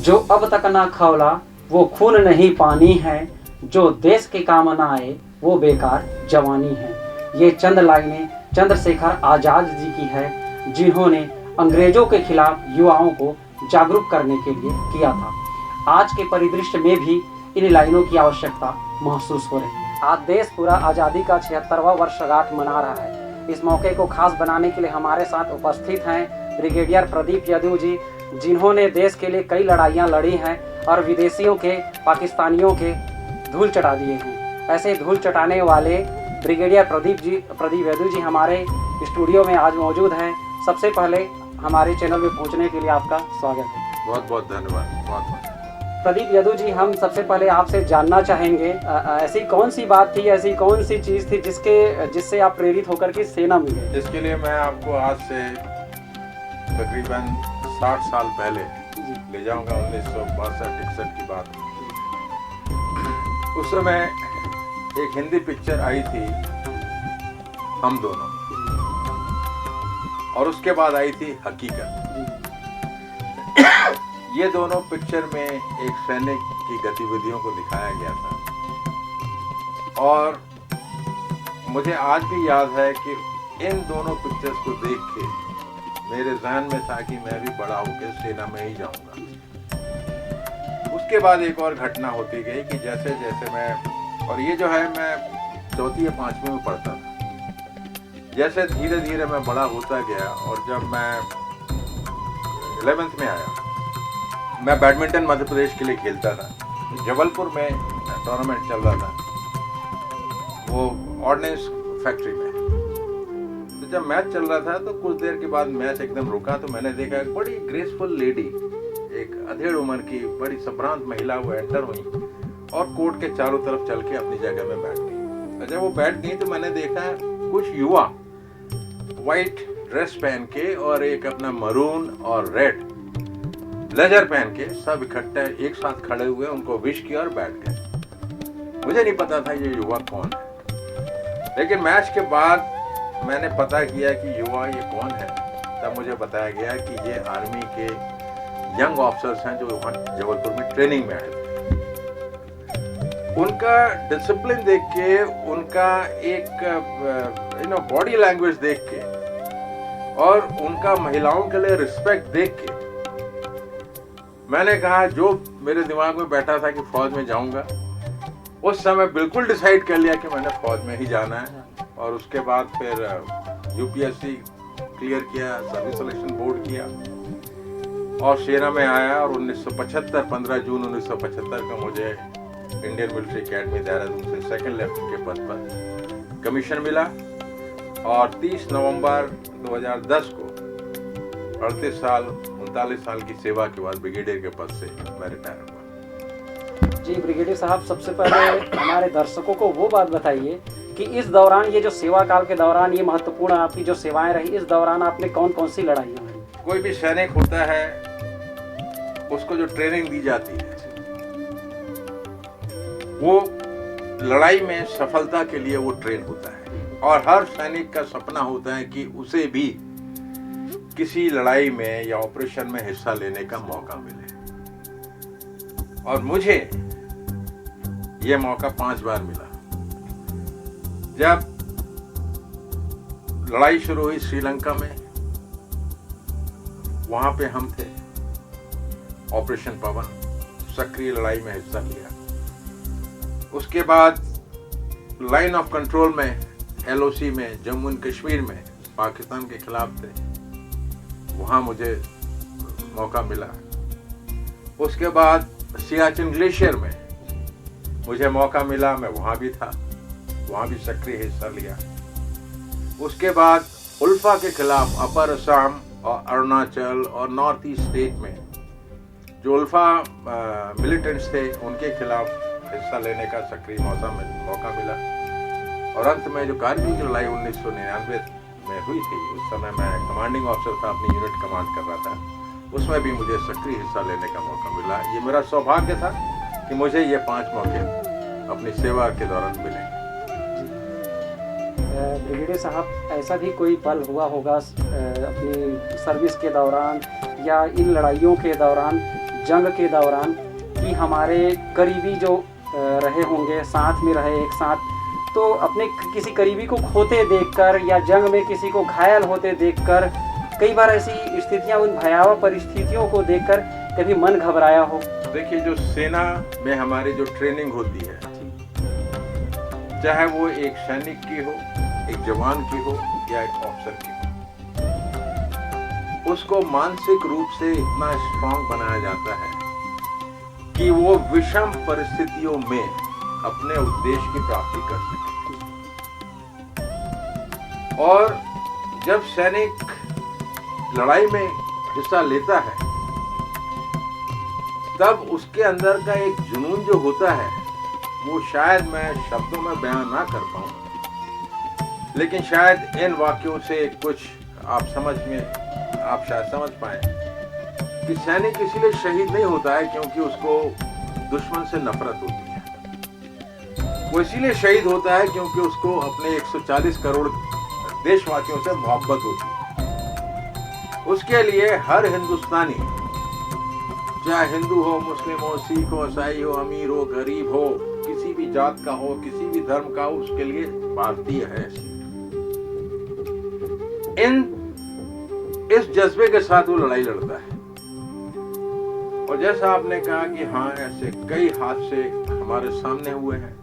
जो अब तक ना खौला वो खून नहीं पानी है, जो देश के काम ना आए वो बेकार जवानी है। ये चंद लाइनें चंद्रशेखर आज़ाद जी की है, जिन्होंने अंग्रेजों के खिलाफ युवाओं को जागरूक करने के लिए किया था। आज के परिदृश्य में भी इन लाइनों की आवश्यकता महसूस हो रही है। आज देश पूरा आज़ादी का 76वां वर्षगांठ मना रहा है। इस मौके को खास बनाने के लिए हमारे साथ उपस्थित हैं ब्रिगेडियर प्रदीप यदु जी, जिन्होंने देश के लिए कई लड़ाइयाँ लड़ी हैं और विदेशियों के, पाकिस्तानियों के धूल चटा दिए हैं। ऐसे धूल चटाने वाले ब्रिगेडियर प्रदीप यदु जी हमारे स्टूडियो में आज मौजूद हैं। सबसे पहले हमारे चैनल में पहुंचने के लिए आपका स्वागत है। बहुत बहुत धन्यवाद। प्रदीप यदु जी, हम सबसे पहले आपसे जानना चाहेंगे, ऐसी कौन सी बात थी, ऐसी कौन सी चीज़ थी जिससे आप प्रेरित होकर के सेना में गए? इसके लिए मैं आपको आज से तकरीबन 60 साल पहले ले जाऊंगा। 1962-61 की बात। उस समय एक हिंदी पिक्चर आई थी हम दोनों, और उसके बाद आई थी हकीकत। ये दोनों पिक्चर में एक सैनिक की गतिविधियों को दिखाया गया था, और मुझे आज भी याद है कि इन दोनों पिक्चर्स को देख के मेरे जहन में था कि मैं भी बड़ा होकर सेना में ही जाऊंगा। उसके बाद एक और घटना होती गई कि जैसे जैसे मैं, और ये जो है मैं 4वीं या 5वीं में पढ़ता था, जैसे धीरे धीरे मैं बड़ा होता गया, और जब मैं 11th में आया, मैं बैडमिंटन मध्य प्रदेश के लिए खेलता था। जबलपुर में टूर्नामेंट चल रहा था, वो ऑर्डिनेंस फैक्ट्री में। तो जब मैच चल रहा था तो कुछ देर के बाद मैच एकदम रुका, तो मैंने देखा एक बड़ी ग्रेसफुल लेडी, एक अधेड़ उम्र की बड़ी संभ्रांत महिला वो एंटर हुई और कोर्ट के चारों तरफ चल के अपनी जगह में बैठ गई। जब वो बैठ गई तो मैंने देखा कुछ युवा वाइट ड्रेस पहन के और एक अपना मरून और रेड ब्लेजर पहन के सब इकट्ठे एक साथ खड़े हुए, उनको विश किया और बैठ गए। मुझे नहीं पता था ये युवा कौन है, लेकिन मैच के बाद मैंने पता किया कि युवा ये कौन है। तब मुझे बताया गया कि ये आर्मी के यंग ऑफिसर्स हैं जो वहाँ जबलपुर में ट्रेनिंग में आए थे। उनका डिसिप्लिन देख के, उनका एक बॉडी लैंग्वेज देख के, और उनका महिलाओं के लिए रिस्पेक्ट देख के, मैंने कहा, जो मेरे दिमाग में बैठा था कि फौज में जाऊंगा, उस समय बिल्कुल डिसाइड कर लिया कि मैंने फौज में ही जाना है। और उसके बाद फिर यूपीएससी क्लियर किया, सर्विस सिलेक्शन बोर्ड किया और सेना में आया। और 15 जून 1975 का मुझे इंडियन मिलिट्री अकेडमी देहरादून से 2nd लेफ्टिनेंट के पद पर कमीशन मिला, और 30 नवंबर 2010 को 39 साल की सेवा के बाद ब्रिगेडियर के पद से मैं रिटायर हुआ। जी ब्रिगेडियर साहब, सबसे पहले हमारे दर्शकों को वो बात बताइए कि इस दौरान, ये जो सेवा काल के दौरान, ये महत्वपूर्ण आपकी जो सेवाएं रही, इस दौरान आपने कौन कौन सी लड़ाइयाँ लड़ी? कोई भी सैनिक होता है, उसको जो ट्रेनिंग दी जाती है, वो लड़ाई में सफलता के लिए वो ट्रेन होता है। और हर सैनिक का सपना होता है कि उसे भी किसी लड़ाई में या ऑपरेशन में हिस्सा लेने का मौका मिले। और मुझे ये मौका 5 बार मिला। जब लड़ाई शुरू हुई श्रीलंका में, वहां पे हम थे, ऑपरेशन पवन, सक्रिय लड़ाई में हिस्सा लिया। उसके बाद लाइन ऑफ कंट्रोल में, LOC में, जम्मू एंड कश्मीर में पाकिस्तान के खिलाफ थे, वहां मुझे मौका मिला। उसके बाद सियाचिन ग्लेशियर में मुझे मौका मिला, मैं वहां भी था, वहां भी सक्रिय हिस्सा लिया। उसके बाद उल्फा के खिलाफ अपर असम और अरुणाचल और नॉर्थ ईस्ट स्टेट में जो उल्फा मिलिटेंट्स थे, उनके खिलाफ हिस्सा लेने का सक्रिय मौका मिला। और अंत में जो कारगिल की लड़ाई 1999 में हुई थी, उस समय मैं कमांडिंग ऑफिसर था, अपनी यूनिट कमांड कर रहा था, उसमें भी मुझे सक्रिय हिस्सा लेने का मौका मिला। ये मेरा सौभाग्य था कि मुझे ये 5 मौके अपनी सेवा के दौरान मिले। ब्रिगेडियर साहब, ऐसा भी कोई पल हुआ होगा अपनी सर्विस के दौरान या इन लड़ाइयों के दौरान जंग के दौरान कि हमारे करीबी जो रहे होंगे, साथ में रहे एक साथ, तो अपने किसी करीबी को खोते देखकर या जंग में किसी को घायल होते देखकर, कई बार ऐसी स्थितियां, उन भयावह परिस्थितियों को देखकर कभी मन घबराया हो? देखिए, जो सेना में हमारी जो ट्रेनिंग होती है, चाहे वो एक सैनिक की हो, एक जवान की हो या एक ऑफिसर की हो, उसको मानसिक रूप से इतना स्ट्रांग बनाया जाता है कि वो विषम परिस्थितियों में अपने उद्देश्य की प्राप्ति कर सके। और जब सैनिक लड़ाई में हिस्सा लेता है, तब उसके अंदर का एक जुनून जो होता है, वो शायद मैं शब्दों में बयान ना कर पाऊं, लेकिन शायद इन वाक्यों से कुछ आप शायद समझ पाए कि सैनिक इसीलिए शहीद नहीं होता है क्योंकि उसको दुश्मन से नफरत होती है। वो इसीलिए शहीद होता है क्योंकि उसको अपने 140 करोड़ देशवासियों से मोहब्बत होती है। उसके लिए हर हिंदुस्तानी, चाहे हिंदू हो, मुस्लिम हो, सिख हो, ईसाई हो, अमीर हो, गरीब हो, किसी भी जात का हो, किसी भी धर्म का हो, उसके लिए भारतीय है। इस जज्बे के साथ वो लड़ाई लड़ता है। और जैसा आपने कहा कि हाँ, ऐसे कई हादसे हमारे सामने हुए हैं,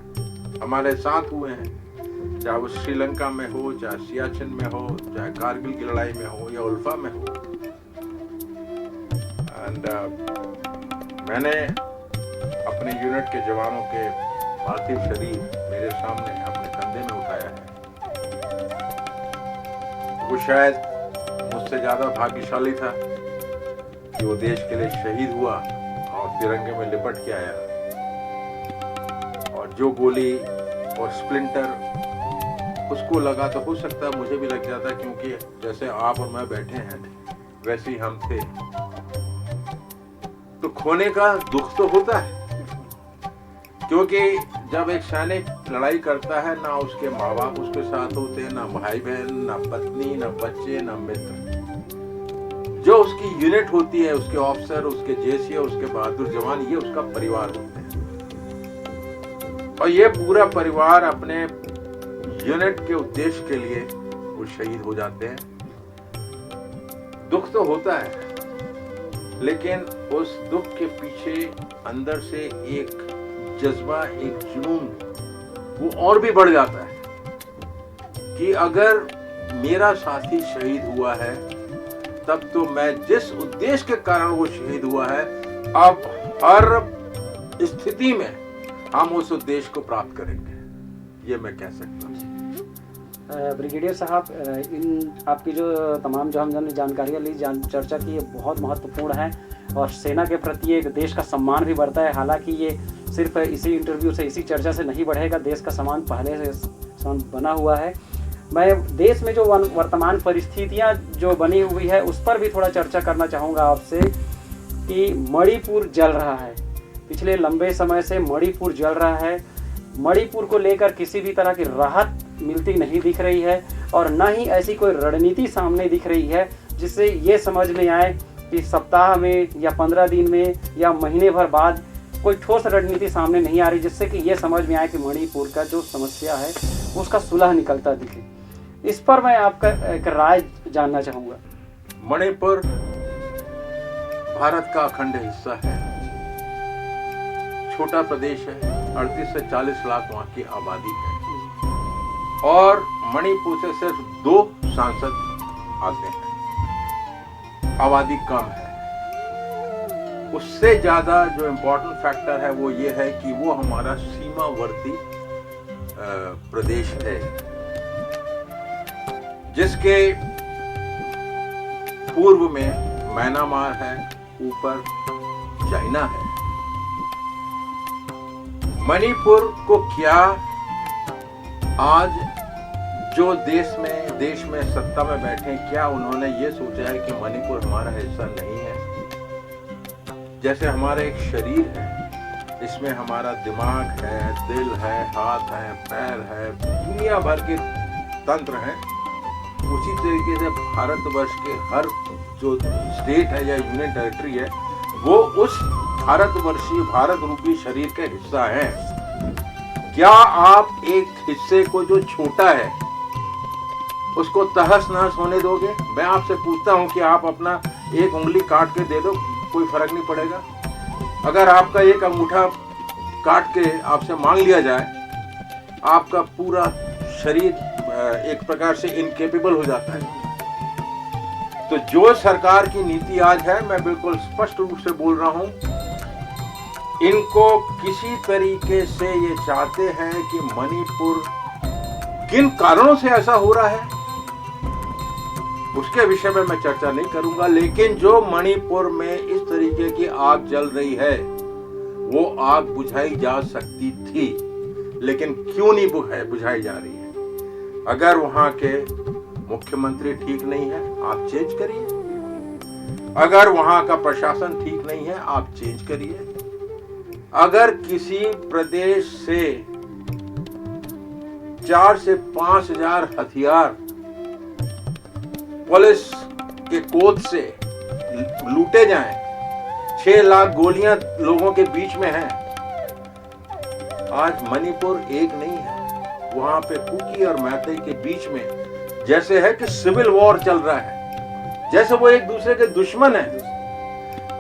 हमारे साथ हुए हैं, चाहे वो श्रीलंका में हो, चाहे सियाचिन में हो, चाहे कारगिल की लड़ाई में हो या उल्फा में हो। एंड मैंने अपने यूनिट के जवानों के पार्थिव शरीर मेरे सामने अपने कंधे में उठाया है। वो शायद मुझसे ज्यादा भाग्यशाली था कि वो देश के लिए शहीद हुआ और तिरंगे में लिपट के आया। और जो गोली और स्प्लिंटर उसको लगा, तो हो सकता है मुझे भी लग जाता, क्योंकि जैसे आप और मैं बैठे हैं वैसे ही हम थे। तो खोने का दुख तो होता है, क्योंकि जब एक सैनिक लड़ाई करता है, ना उसके माँ बाप उसके साथ होते हैं, ना भाई बहन, ना पत्नी, ना बच्चे, ना मित्र। जो उसकी यूनिट होती है, उसके ऑफिसर, उसके जेसी, उसके बहादुर जवान, ये उसका परिवार होते हैं। और ये पूरा परिवार अपने यूनिट के उद्देश्य के लिए वो शहीद हो जाते हैं। दुख तो होता है, लेकिन उस दुख के पीछे अंदर से एक जज्बा, एक जुनून वो और भी बढ़ जाता है कि अगर मेरा साथी शहीद हुआ है, तब तो मैं जिस उद्देश्य के कारण वो शहीद हुआ है, अब हर स्थिति में हम उस उद्देश्य को प्राप्त करेंगे। ये मैं कह सकता हूँ। ब्रिगेडियर साहब, इन आपकी जो तमाम जो हमने जानकारियाँ ली, चर्चा की, ये बहुत महत्वपूर्ण है और सेना के प्रति एक देश का सम्मान भी बढ़ता है। हालांकि ये सिर्फ इसी इंटरव्यू से, इसी चर्चा से नहीं बढ़ेगा, देश का सम्मान पहले से बना हुआ है। मैं देश में जो वर्तमान परिस्थितियाँ जो बनी हुई है उस पर भी थोड़ा चर्चा करना चाहूँगा आपसे कि मणिपुर जल रहा है। पिछले लंबे समय से मणिपुर जल रहा है। मणिपुर को लेकर किसी भी तरह की राहत मिलती नहीं दिख रही है और न ही ऐसी कोई रणनीति सामने दिख रही है जिससे ये समझ में आए कि सप्ताह में या 15 दिन में या महीने भर बाद कोई ठोस रणनीति सामने नहीं आ रही, जिससे कि ये समझ में आए कि मणिपुर का जो समस्या है उसका सुलह निकलता दिखे। इस पर मैं आपका एक राय जानना चाहूँगा। मणिपुर भारत का अखंड हिस्सा है, छोटा प्रदेश है, 38 से 40 लाख वहाँ की आबादी है और मणिपुर से सिर्फ 2 सांसद आते हैं, आबादी कम है। उससे ज्यादा जो इम्पोर्टेंट फैक्टर है वो ये है कि वो हमारा सीमावर्ती प्रदेश है, जिसके पूर्व में म्यांमार है, ऊपर चाइना है। मणिपुर को क्या आज जो देश में सत्ता में बैठे, क्या उन्होंने ये सोचा है कि मणिपुर हमारा हिस्सा नहीं है? जैसे हमारा एक शरीर है, इसमें हमारा दिमाग है, दिल है, हाथ है, पैर है, दुनिया भर के तंत्र हैं, उसी तरीके से भारतवर्ष के हर जो स्टेट है या यूनियन टेरिटरी है वो उस भारतवर्षीय भारत रूपी शरीर के हिस्सा हैं। क्या आप एक हिस्से को जो छोटा है उसको तहस नहस होने दोगे? मैं आपसे पूछता हूं कि आप अपना एक उंगली काट के दे दो, कोई फर्क नहीं पड़ेगा। अगर आपका एक अंगूठा काट के आपसे मांग लिया जाए, आपका पूरा शरीर एक प्रकार से इनकेपेबल हो जाता है। तो जो सरकार की नीति आज है, मैं बिल्कुल स्पष्ट रूप से बोल रहा हूं, इनको किसी तरीके से ये चाहते हैं कि मणिपुर किन कारणों से ऐसा हो रहा है उसके विषय में मैं चर्चा नहीं करूंगा, लेकिन जो मणिपुर में इस तरीके की आग जल रही है वो आग बुझाई जा सकती थी, लेकिन क्यों नहीं बुझाई जा रही है? अगर वहां के मुख्यमंत्री ठीक नहीं है, आप चेंज करिए। अगर वहां का प्रशासन ठीक नहीं है, आप चेंज करिए। अगर किसी प्रदेश से 4 से 5 हजार हथियार पुलिस के कोत से लूटे जाएं, 6 लाख गोलियां लोगों के बीच में हैं। आज मणिपुर एक नहीं है, वहां पे कुकी और मैतेई के बीच में जैसे है कि सिविल वॉर चल रहा है, जैसे वो एक दूसरे के दुश्मन है।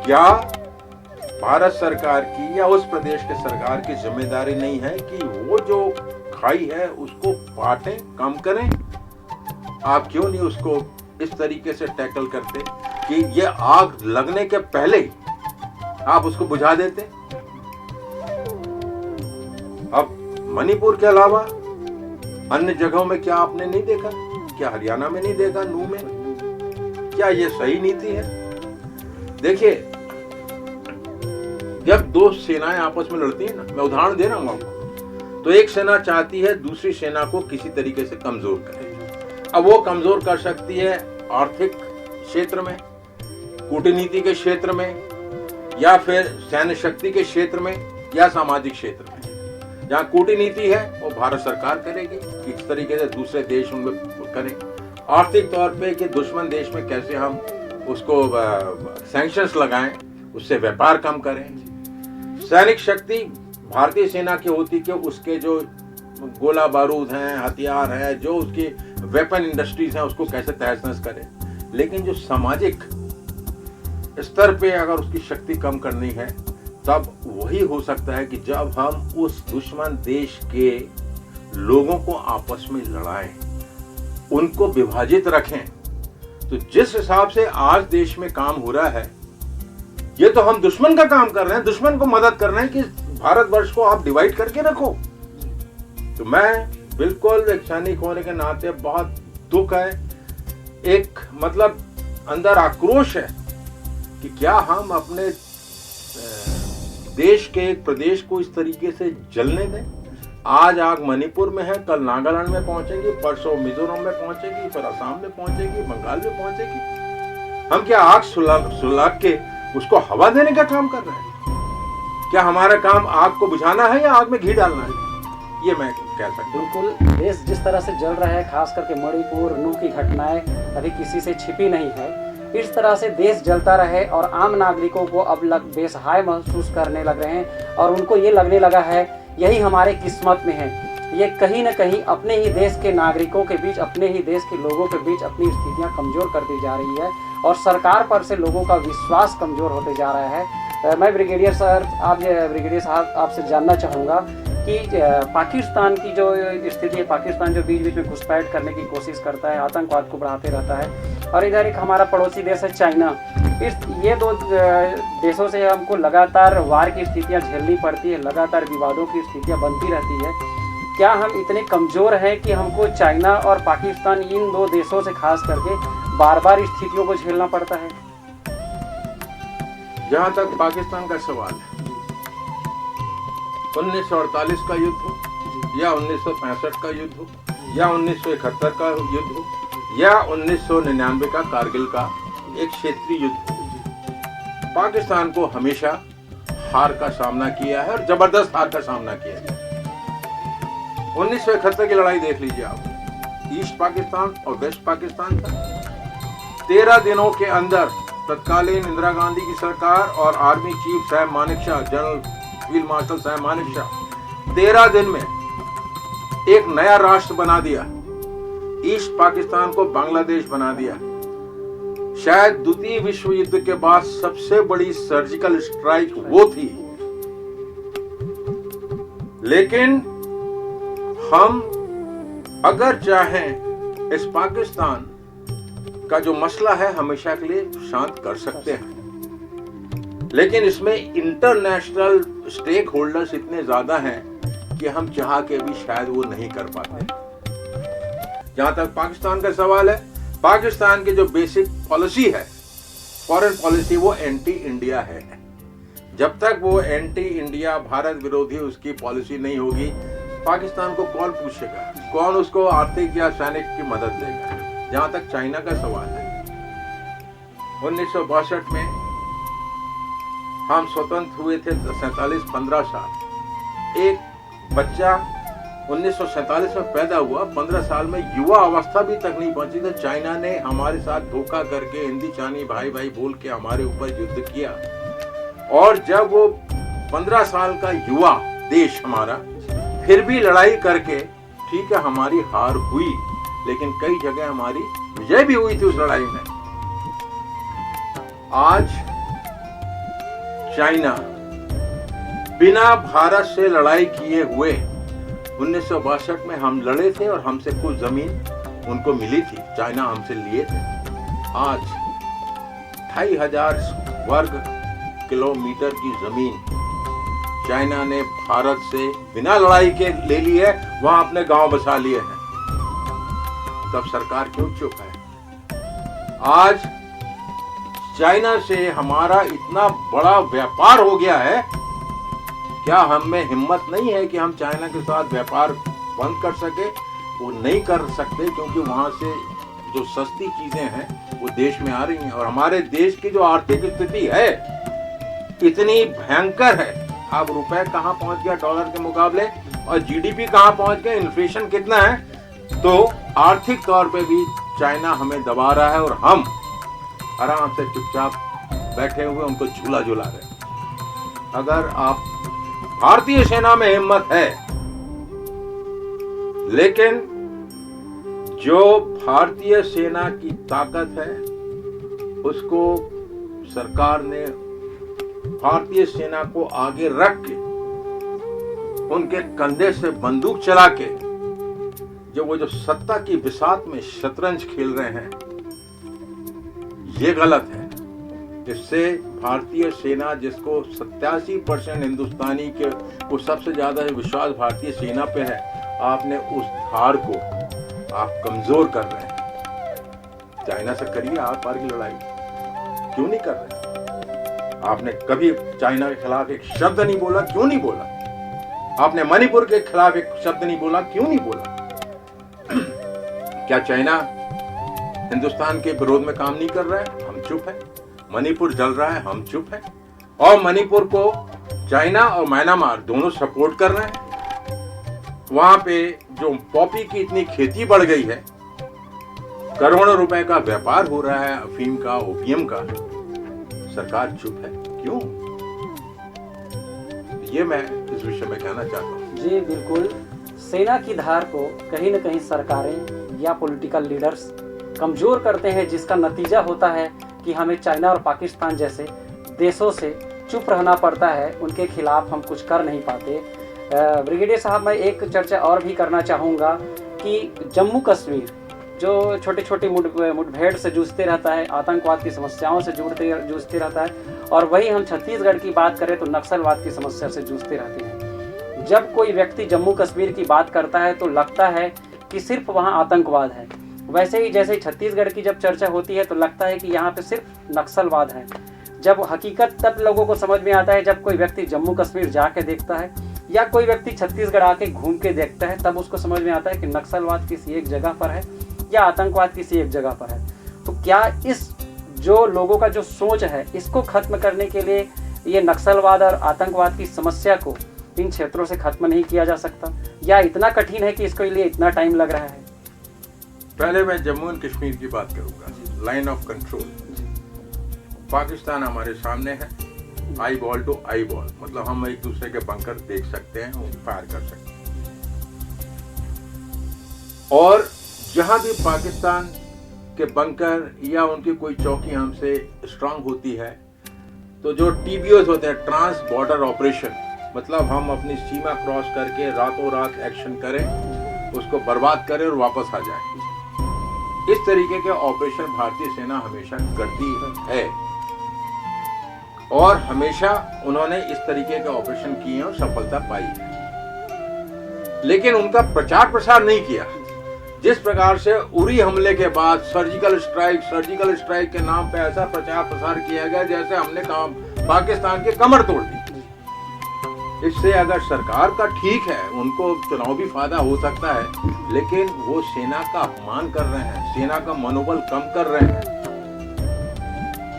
क्या भारत सरकार की या उस प्रदेश के सरकार की जिम्मेदारी नहीं है कि वो जो खाई है उसको बांटें, कम करें? आप क्यों नहीं उसको इस तरीके से टैकल करते कि ये आग लगने के पहले ही आप उसको बुझा देते? अब मणिपुर के अलावा अन्य जगहों में क्या आपने नहीं देखा? क्या हरियाणा में नहीं देखा, नू में? क्या ये सही नीति है? देखिए, जब दो सेनाएं आपस में लड़ती हैं ना, मैं उदाहरण दे रहा हूं आपको, तो एक सेना चाहती है दूसरी सेना को किसी तरीके से कमजोर करे। अब वो कमजोर कर सकती है आर्थिक क्षेत्र में, कूटनीति के क्षेत्र में, या फिर सैन्य शक्ति के क्षेत्र में, या सामाजिक क्षेत्र में। जहां कूटनीति है वो भारत सरकार करेगी कि किस तरीके से दूसरे देश उनमें करें, आर्थिक तौर पे कि दुश्मन देश में कैसे हम उसको सैंक्शंस लगाएं, उससे व्यापार कम करें। सैनिक शक्ति भारतीय सेना की होती कि उसके जो गोला बारूद हैं, हथियार हैं, जो उसकी वेपन इंडस्ट्रीज हैं, उसको कैसे तहस नहस करें। लेकिन जो सामाजिक स्तर पे अगर उसकी शक्ति कम करनी है, तब वही हो सकता है कि जब हम उस दुश्मन देश के लोगों को आपस में लड़ाएं, उनको विभाजित रखें। तो जिस हिसाब से आज देश में काम हो रहा है, ये तो हम दुश्मन का काम कर रहे हैं, दुश्मन को मदद कर रहे हैं कि भारतवर्ष को आप डिवाइड करके रखो। तो मैं बिल्कुल एक सैनिक होने के नाते बहुत दुख है, एक मतलब अंदर आक्रोश है कि क्या हम अपने देश के एक प्रदेश को इस तरीके से जलने दें। आज आग मणिपुर में है, कल नागालैंड में पहुंचेगी, परसों मिजोरम में पहुंचेगी, फिर असम में पहुंचेगी, बंगाल में पहुंचेगी। हम क्या आग सुलग के उसको हवा देने का काम कर रहे हैं? क्या हमारा काम आग को बुझाना है या आग में घी डालना है? ये मैं कह सकता हूँ। बिल्कुल, देश जिस तरह से जल रहा है, खास करके मणिपुर, नू की घटनाएं अभी किसी से छिपी नहीं है। इस तरह से देश जलता रहे और आम नागरिकों को अब बेसहाय महसूस करने लग रहे हैं और उनको ये लगने लगा है यही हमारे किस्मत में है। ये कहीं ना कहीं अपने ही देश के नागरिकों के बीच, अपने ही देश के लोगों के बीच अपनी स्थितियां कमज़ोर कर दी जा रही है और सरकार पर से लोगों का विश्वास कमज़ोर होते जा रहा है। मैं ब्रिगेडियर साहब आपसे जानना चाहूँगा कि पाकिस्तान की जो स्थिति है, पाकिस्तान जो बीच बीच में घुसपैठ करने की कोशिश करता है, आतंकवाद को बढ़ाते रहता है, और इधर एक हमारा पड़ोसी देश है चाइना। ये दो देशों से हमको लगातार वार की स्थितियां झेलनी पड़ती है, लगातार विवादों की स्थितियां बनती रहती है। क्या हम इतने कमज़ोर हैं कि हमको चाइना और पाकिस्तान, इन दो देशों से खास करके बार बार स्थितियों को झेलना पड़ता है? जहां तक पाकिस्तान का सवाल है, 1948 का युद्ध हो या 1965 का युद्ध हो या 1971 का युद्ध हो या 1999 का कारगिल का एक क्षेत्रीय युद्ध हो, पाकिस्तान को हमेशा हार का सामना किया है और जबरदस्त हार का सामना किया है। 1971 की लड़ाई देख लीजिए आप, ईस्ट पाकिस्तान और वेस्ट पाकिस्तान था। 13 दिनों के अंदर तत्कालीन इंदिरा गांधी की सरकार और आर्मी चीफ साहब मानेकशॉ, जनरल फील्ड मार्शल साहब मानेकशॉ 13 दिन में एक नया राष्ट्र बना दिया। ईस्ट पाकिस्तान को बांग्लादेश बना दिया। शायद द्वितीय विश्व युद्ध के बाद सबसे बड़ी सर्जिकल स्ट्राइक वो थी। लेकिन हम अगर चाहें इस पाकिस्तान का जो मसला है हमेशा के लिए शांत कर सकते हैं, लेकिन इसमें इंटरनेशनल स्टेक होल्डर्स इतने ज्यादा हैं कि हम चाह के भी शायद वो नहीं कर पाते। जहां तक पाकिस्तान का सवाल है, पाकिस्तान की जो बेसिक पॉलिसी है, फॉरेन पॉलिसी, वो एंटी इंडिया है। जब तक वो एंटी इंडिया, भारत विरोधी उसकी पॉलिसी नहीं होगी, पाकिस्तान को कौन पूछेगा, कौन उसको आर्थिक या सैनिक की मदद देगा। जहां तक चाइना का सवाल है, 1962 में हम स्वतंत्र हुए थे, 15 साल। एक बच्चा 1947 में पैदा हुआ, 15 साल में युवा अवस्था भी तक नहीं पहुंची तो चाइना ने हमारे साथ धोखा करके हिंदी चाइनी भाई भाई बोल के हमारे ऊपर युद्ध किया। और जब वो 15 साल का युवा देश हमारा फिर भी लड़ाई करके, ठीक है हमारी हार हुई, लेकिन कई जगह हमारी विजय भी हुई थी उस लड़ाई में। आज चाइना बिना भारत से लड़ाई किए हुए 1962 में हम लड़े थे और हमसे कुछ जमीन उनको मिली थी, चाइना हमसे लिए थे। आज 2500 वर्ग किलोमीटर की जमीन चाइना ने भारत से बिना लड़ाई के ले ली है, वहां अपने गांव बसा लिए हैं। तब सरकार क्यों चुप है? आज चाइना से हमारा इतना बड़ा व्यापार हो गया है, क्या हम में हिम्मत नहीं है कि हम चाइना के साथ व्यापार बंद कर सके? वो नहीं कर सकते क्योंकि वहां से जो सस्ती चीजें हैं वो देश में आ रही हैं। और हमारे देश की जो आर्थिक स्थिति है इतनी भयंकर है। अब रुपए कहां पहुंच गया डॉलर के मुकाबले, और जीडीपी कहां पहुंच गया, इन्फ्लेशन कितना है, तो आर्थिक तौर पे भी चाइना हमें दबा रहा है और हम आराम से चुपचाप बैठे हुए उनको झूला झूला रहे। अगर आप भारतीय सेना में हिम्मत है, लेकिन जो भारतीय सेना की ताकत है उसको सरकार ने भारतीय सेना को आगे रख के उनके कंधे से बंदूक चला के जो सत्ता की बिसात में शतरंज खेल रहे हैं, ये गलत है। इससे भारतीय सेना, जिसको 87% हिंदुस्तानी के को सबसे ज्यादा विश्वास भारतीय सेना पे है, आपने उस धार को आप कमजोर कर रहे हैं। चाइना से करिए आर पार की लड़ाई, क्यों नहीं कर रहे? आपने कभी चाइना के खिलाफ एक शब्द नहीं बोला, क्यों नहीं बोला? आपने मणिपुर के खिलाफ एक शब्द नहीं बोला, क्यों नहीं बोला? क्या चाइना हिंदुस्तान के विरोध में काम नहीं कर रहा है? हम चुप हैं। मणिपुर जल रहा है, हम चुप हैं। और मणिपुर को चाइना और म्यांमार दोनों सपोर्ट कर रहे हैं। वहां पे जो पॉपी की इतनी खेती बढ़ गई है, करोड़ों रुपए का व्यापार हो रहा है अफीम का, ओपियम का, सरकार चुप है, क्यों? ये मैं इस विषय में कहना चाहता हूँ। जी बिल्कुल, सेना की धार को कहीं न कहीं सरकारें या पॉलिटिकल लीडर्स कमजोर करते हैं, जिसका नतीजा होता है कि हमें चाइना और पाकिस्तान जैसे देशों से चुप रहना पड़ता है, उनके खिलाफ हम कुछ कर नहीं पाते। ब्रिगेडियर साहब, मैं एक चर्चा और भी करना चाहूँगा कि जम्मू कश्मीर जो छोटे छोटे मुठभेड़ से जूझते रहता है, आतंकवाद की समस्याओं से जूझते रहता है, और वही हम छत्तीसगढ़ की बात करें तो नक्सलवाद की समस्या से जूझते रहते हैं। जब कोई व्यक्ति जम्मू कश्मीर की बात करता है तो लगता है कि सिर्फ वहाँ आतंकवाद है, वैसे ही जैसे छत्तीसगढ़ की जब चर्चा होती है तो लगता है कि यहाँ पे सिर्फ नक्सलवाद है। जब हकीकत तब लोगों को समझ में आता है जब कोई व्यक्ति जम्मू कश्मीर जाके देखता है या कोई व्यक्ति छत्तीसगढ़ आके घूम के देखता है, तब उसको समझ में आता है कि नक्सलवाद किसी एक जगह पर है या आतंकवाद किसी एक जगह पर है। तो क्या इस जो लोगों का जो सोच है इसको खत्म करने के लिए ये नक्सलवाद और आतंकवाद की समस्या को इन क्षेत्रों से खत्म नहीं किया जा सकता, या इतना कठिन है कि इसके लिए इतना टाइम लग रहा है? पहले मैं जम्मू एंड कश्मीर की बात करूंगा, लाइन ऑफ कंट्रोल। पाकिस्तान हमारे सामने है, eyeball to eyeball, मतलब हम एक दूसरे के बंकर देख सकते हैं, फायर कर सकते हैं। और जहां भी पाकिस्तान के बंकर या उनकी कोई चौकी हमसे स्ट्रांग होती है, तो जो TBOs होते हैं, ट्रांस बॉर्डर ऑपरेशन, मतलब हम अपनी सीमा क्रॉस करके रातों रात एक्शन करें, उसको बर्बाद करें और वापस आ जाएं। इस तरीके के ऑपरेशन भारतीय सेना हमेशा करती है और हमेशा उन्होंने इस तरीके के ऑपरेशन किए और सफलता पाई है। लेकिन उनका प्रचार प्रसार नहीं किया। जिस प्रकार से उरी हमले के बाद सर्जिकल स्ट्राइक के नाम पे ऐसा प्रचार प्रसार किया गया जैसे हमने पाकिस्तान की कमर तोड़ दी। इससे अगर सरकार का ठीक है, उनको चुनावी फायदा हो सकता है, लेकिन वो सेना का अपमान कर रहे हैं, सेना का मनोबल कम कर रहे हैं।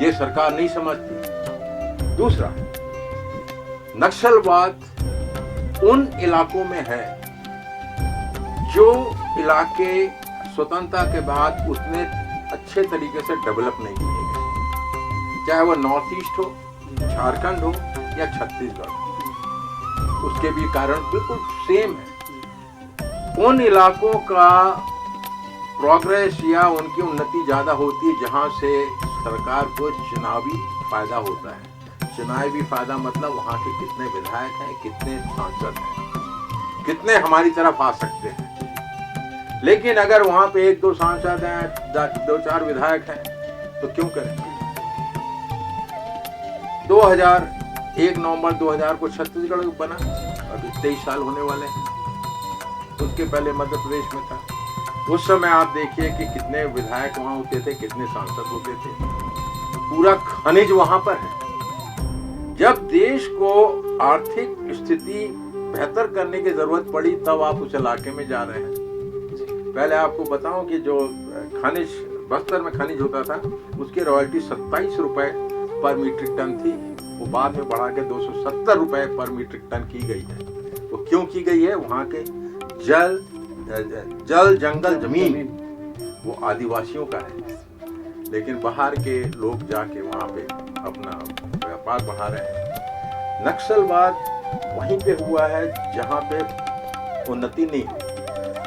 ये सरकार नहीं समझती। दूसरा, नक्सलवाद उन इलाकों में है जो इलाके स्वतंत्रता के बाद उसने अच्छे तरीके से डेवलप नहीं किए गए, चाहे वो नॉर्थ ईस्ट हो, झारखंड हो या छत्तीसगढ़ हो, उसके भी कारण बिल्कुल सेम है। उन इलाकों का प्रोग्रेस या उनकी उन्नति ज्यादा होती है जहां से सरकार को चुनावी फायदा होता है। चुनावी फायदा मतलब वहां के कितने विधायक हैं, कितने सांसद हैं, कितने हमारी तरफ आ सकते हैं। लेकिन अगर वहां पे 1-2 सांसद हैं, 2-4 विधायक हैं, तो क्यों करें। 1 नवंबर 2000 को छत्तीसगढ़ बना, अभी 23 साल होने वाले हैं। उसके पहले मध्य प्रदेश में था। उस समय आप देखिए कि कितने विधायक वहां होते थे, कितने सांसद होते थे, पूरा खनिज वहां पर है। जब देश को आर्थिक स्थिति बेहतर करने की जरूरत पड़ी तब आप उस इलाके में जा रहे हैं। पहले आपको बताऊं कि जो खनिज बस्तर में खनिज होता था, उसकी रॉयल्टी 27 रुपए पर मीट्रिक टन थी, वो बाद में बढ़ा के 270 रुपए पर मीट्रिक टन की गई है। वो क्यों की गई है? वहाँ के जल जंगल जमीन वो आदिवासियों का है, लेकिन बाहर के लोग जाके वहाँ पे अपना व्यापार बढ़ा रहे हैं। नक्सलवाद वहीं पे हुआ है जहाँ पे उन्नति नहीं हुई,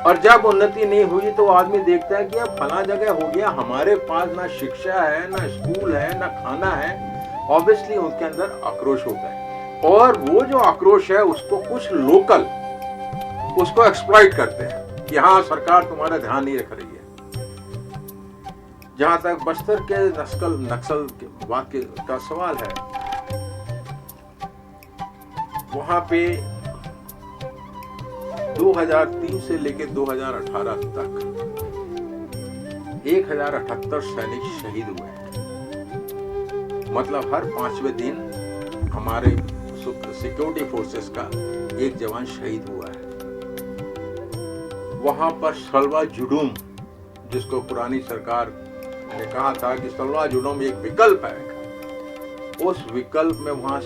और जब उन्नति नहीं हुई तो आदमी देखता है कि अब फला जगह हो गया, हमारे पास ना शिक्षा है, ना स्कूल है, ना खाना है। ऑब्वियसली उनके अंदर आक्रोश होता है, और वो जो आक्रोश है उसको कुछ लोकल उसको एक्सप्लॉइट करते हैं कि हाँ सरकार तुम्हारा ध्यान नहीं रख रही है। जहां तक बस्तर के नक्सलवाद का सवाल है, वहां पे 2003 से लेकर 2018 तक 1078 सैनिक शहीद हुए हैं। मतलब हर 5वें दिन हमारे सिक्योरिटी फोर्सेस का एक जवान शहीद हुआ है। वहां पर सलवा जुडूम, जिसको पुरानी सरकार ने कहा था कि सलवा जुडूम एक विकल्प है, उस विकल्प में वहां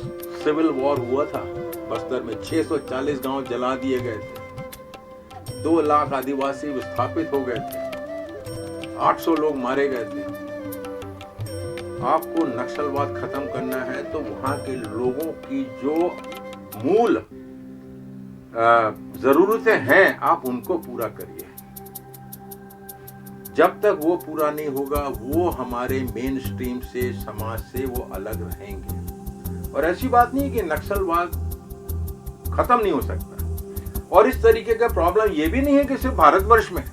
सिविल वॉर हुआ था। बस्तर में 640 गांव जला दिए गए थे, 2 लाख आदिवासी विस्थापित हो गए थे, 800 लोग मारे गए थे। आपको नक्सलवाद खत्म करना है तो वहां के लोगों की जो मूल जरूरतें हैं आप उनको पूरा करिए। जब तक वो पूरा नहीं होगा वो हमारे मेन स्ट्रीम से, समाज से वो अलग रहेंगे। और ऐसी बात नहीं है कि नक्सलवाद खत्म नहीं हो सकता, और इस तरीके का प्रॉब्लम ये भी नहीं है कि सिर्फ भारतवर्ष में है,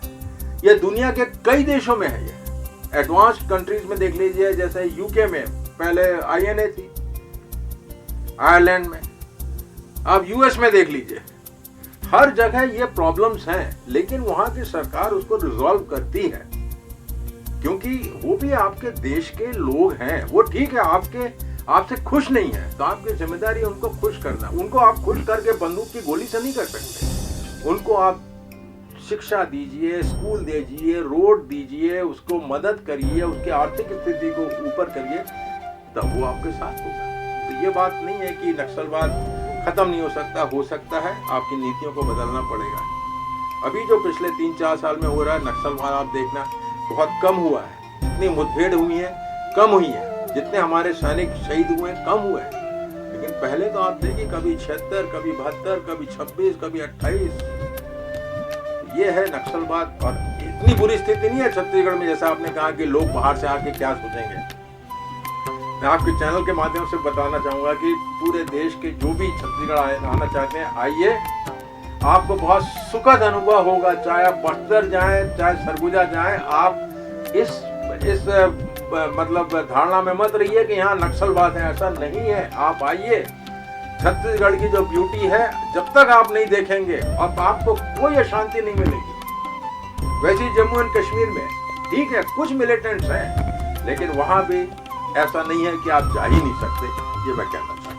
यह दुनिया के कई देशों में है। एडवांस्ड कंट्रीज में देख लीजिए, जैसे यूके में पहले INA थी, आयरलैंड में, अब US में देख लीजिए, हर जगह ये प्रॉब्लम्स हैं, लेकिन वहां की सरकार उसको रिजॉल्व करती है, क्योंकि वो भी आपके देश के लोग हैं। वो ठीक है आपसे खुश नहीं है, तो आपकी जिम्मेदारी उनको खुश करना। उनको आप खुश करके बंदूक की गोली से नहीं कर सकते। उनको आप शिक्षा दीजिए, स्कूल दीजिए, रोड दीजिए, उसको मदद करिए, उसकी आर्थिक स्थिति को ऊपर करिए, तब वो आपके साथ होगा। तो ये बात नहीं है कि नक्सलवाद खत्म नहीं हो सकता है, आपकी नीतियों को बदलना पड़ेगा। अभी जो पिछले 3-4 साल में हो रहा है नक्सलवाद, आप देखना बहुत कम हुआ है। इतनी मुठभेड़ हुई है, कम हुई है, जितने हमारे सैनिक शहीद हुए कम हुए, लेकिन पहले तो आप देखिए कभी 76, कभी 72, कभी 26, कभी 28। ये है नक्सलवाद। और इतनी बुरी स्थिति नहीं है छत्तीसगढ़ में जैसा आपने कहा कि लोग बाहर से आके क्या सोचेंगे। मैं आपके चैनल के माध्यम से बताना चाहूंगा कि पूरे देश के जो भी छत्तीसगढ़ आना चाहते हैं, आइए, आपको बहुत सुखद अनुभव होगा। चाहे आप बस्तर जाएं, चाहे सरगुजा जाएं, आप इस मतलब धारणा में मत रहिए कि यहाँ नक्सलवाद है, ऐसा नहीं है। आप आइए, छत्तीसगढ़ की जो ब्यूटी है जब तक आप नहीं देखेंगे और आपको कोई अशांति नहीं मिलेगी। वैसे ही जम्मू एंड कश्मीर में ठीक है कुछ मिलिटेंट्स हैं, लेकिन वहां भी ऐसा नहीं है कि आप जा ही नहीं सकते। ये मैं कहना चाहता हूँ।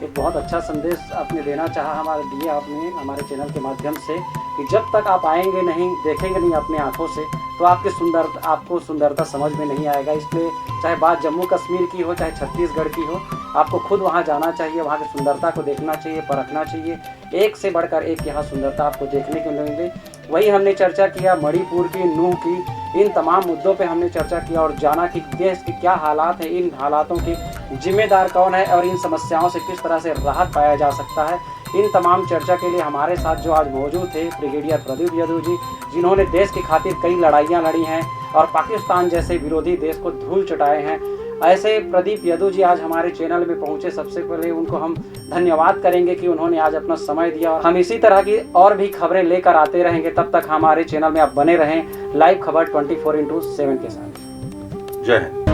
एक बहुत अच्छा संदेश आपने देना चाहा दिए आपने हमारे चैनल के माध्यम से कि जब तक आप आएंगे नहीं, देखेंगे नहीं अपने आंखों से, तो आपको सुंदरता समझ में नहीं आएगा। इसलिए चाहे बात जम्मू कश्मीर की हो, चाहे छत्तीसगढ़ की हो, आपको खुद वहाँ जाना चाहिए, वहाँ की सुंदरता को देखना चाहिए, परखना चाहिए। एक से बढ़कर एक यहाँ सुंदरता आपको देखने को मिलेंगे। वही हमने चर्चा किया मणिपुर की, नूह की, इन तमाम मुद्दों पे हमने चर्चा किया और जाना कि देश के क्या हालात हैं, इन हालातों के जिम्मेदार कौन है और इन समस्याओं से किस तरह से राहत पाया जा सकता है। इन तमाम चर्चा के लिए हमारे साथ जो आज मौजूद थे ब्रिगेडियर प्रदीप यादव जी, जिन्होंने देश की खातिर कई लड़ाइयाँ लड़ी हैं और पाकिस्तान जैसे विरोधी देश को धूल चटाए हैं। ऐसे प्रदीप यादव जी आज हमारे चैनल में पहुंचे। सबसे पहले उनको हम धन्यवाद करेंगे कि उन्होंने आज अपना समय दिया और हम इसी तरह की और भी खबरें लेकर आते रहेंगे। तब तक हमारे चैनल में आप बने रहें लाइव खबर 24/7 के साथ। जय हिंद।